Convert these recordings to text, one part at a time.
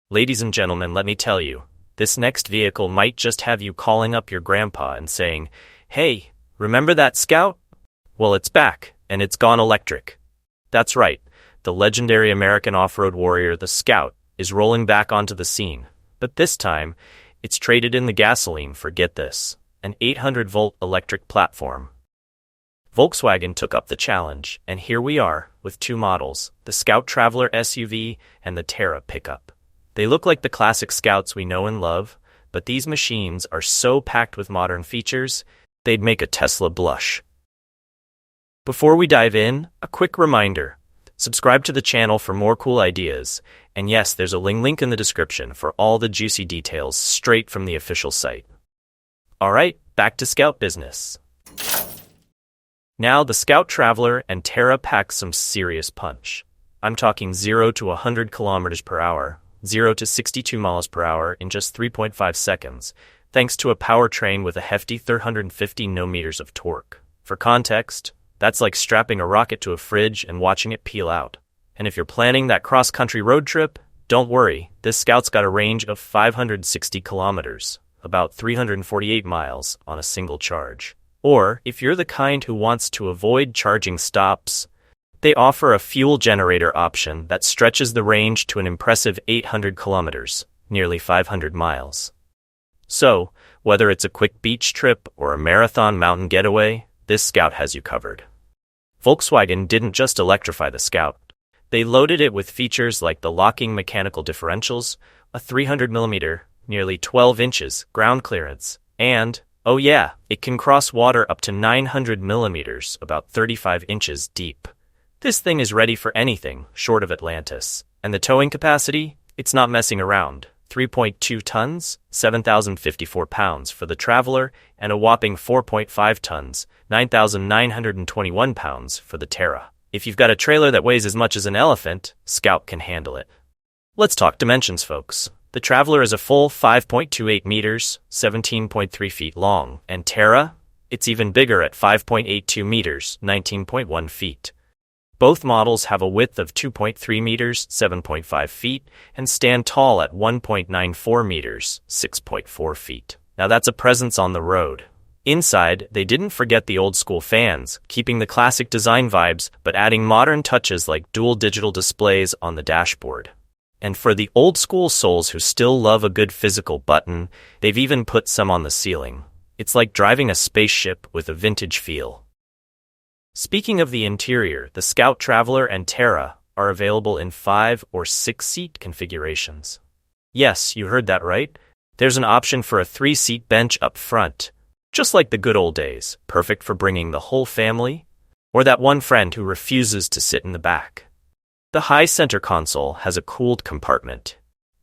Ladies and gentlemen, let me tell you, this next vehicle might just have you calling up your grandpa and saying, "Hey, remember that Scout? Well, it's back, and it's gone electric." That's right, the legendary American off-road warrior, the Scout, is rolling back onto the scene. But this time, it's traded in the gasoline for, get this, an 800-volt electric platform. Volkswagen took up the challenge, and here we are, with two models, the Scout Traveler SUV and the Terra pickup. They look like the classic Scouts we know and love, but these machines are so packed with modern features, they'd make a Tesla blush. Before we dive in, a quick reminder. Subscribe to the channel for more cool ideas, and yes, there's a link in the description for all the juicy details straight from the official site. Alright, back to Scout business. Now, the Scout Traveler and Terra packs some serious punch. I'm talking 0 to 100 kilometers per hour, 0 to 62 miles per hour in just 3.5 seconds, thanks to a powertrain with a hefty 350 Nm of torque. For context, that's like strapping a rocket to a fridge and watching it peel out. And if you're planning that cross-country road trip, don't worry, this Scout's got a range of 560 kilometers, about 348 miles, on a single charge. Or, if you're the kind who wants to avoid charging stops, they offer a fuel generator option that stretches the range to an impressive 800 kilometers, nearly 500 miles. So, whether it's a quick beach trip or a marathon mountain getaway, this Scout has you covered. Volkswagen didn't just electrify the Scout. They loaded it with features like the locking mechanical differentials, a 300mm, nearly 12 inches, ground clearance, and, oh yeah, it can cross water up to 900mm, about 35 inches deep. This thing is ready for anything short of Atlantis. And the towing capacity? It's not messing around. 3.2 tons, 7,054 pounds for the Traveler, and a whopping 4.5 tons, 9,921 pounds for the Terra. If you've got a trailer that weighs as much as an elephant, Scout can handle it. Let's talk dimensions, folks. The Traveler is a full 5.28 meters, 17.3 feet long, and Terra? It's even bigger at 5.82 meters, 19.1 feet. Both models have a width of 2.3 meters, 7.5 feet, and stand tall at 1.94 meters, 6.4 feet. Now that's a presence on the road. Inside, they didn't forget the old-school fans, keeping the classic design vibes but adding modern touches like dual digital displays on the dashboard. And for the old-school souls who still love a good physical button, they've even put some on the ceiling. It's like driving a spaceship with a vintage feel. Speaking of the interior, the Scout Traveler and Terra are available in 5 or 6-seat configurations. Yes, you heard that right. There's an option for a 3-seat bench up front, just like the good old days, perfect for bringing the whole family, or that one friend who refuses to sit in the back. The high center console has a cooled compartment,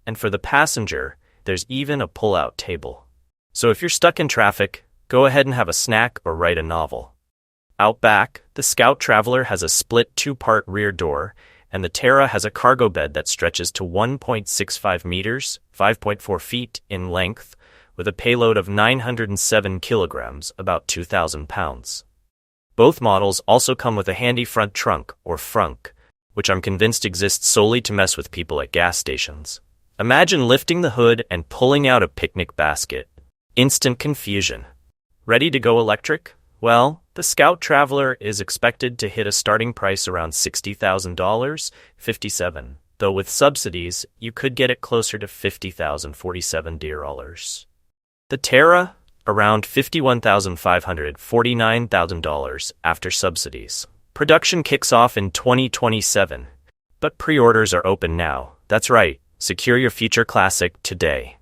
and for the passenger, there's even a pull-out table. So if you're stuck in traffic, go ahead and have a snack or write a novel. Out back, the Scout Traveler has a split 2-part rear door, and the Terra has a cargo bed that stretches to 1.65 meters, 5.4 feet in length, with a payload of 907 kilograms, about 2,000 pounds. Both models also come with a handy front trunk, or frunk, which I'm convinced exists solely to mess with people at gas stations. Imagine lifting the hood and pulling out a picnic basket. Instant confusion. Ready to go electric? Well, the Scout Traveler is expected to hit a starting price around $60,000, $57,000, though with subsidies, you could get it closer to $50,000, $47,000. The Terra, around $51,500, $49,000 after subsidies. Production kicks off in 2027, but pre-orders are open now. That's right, secure your future classic today.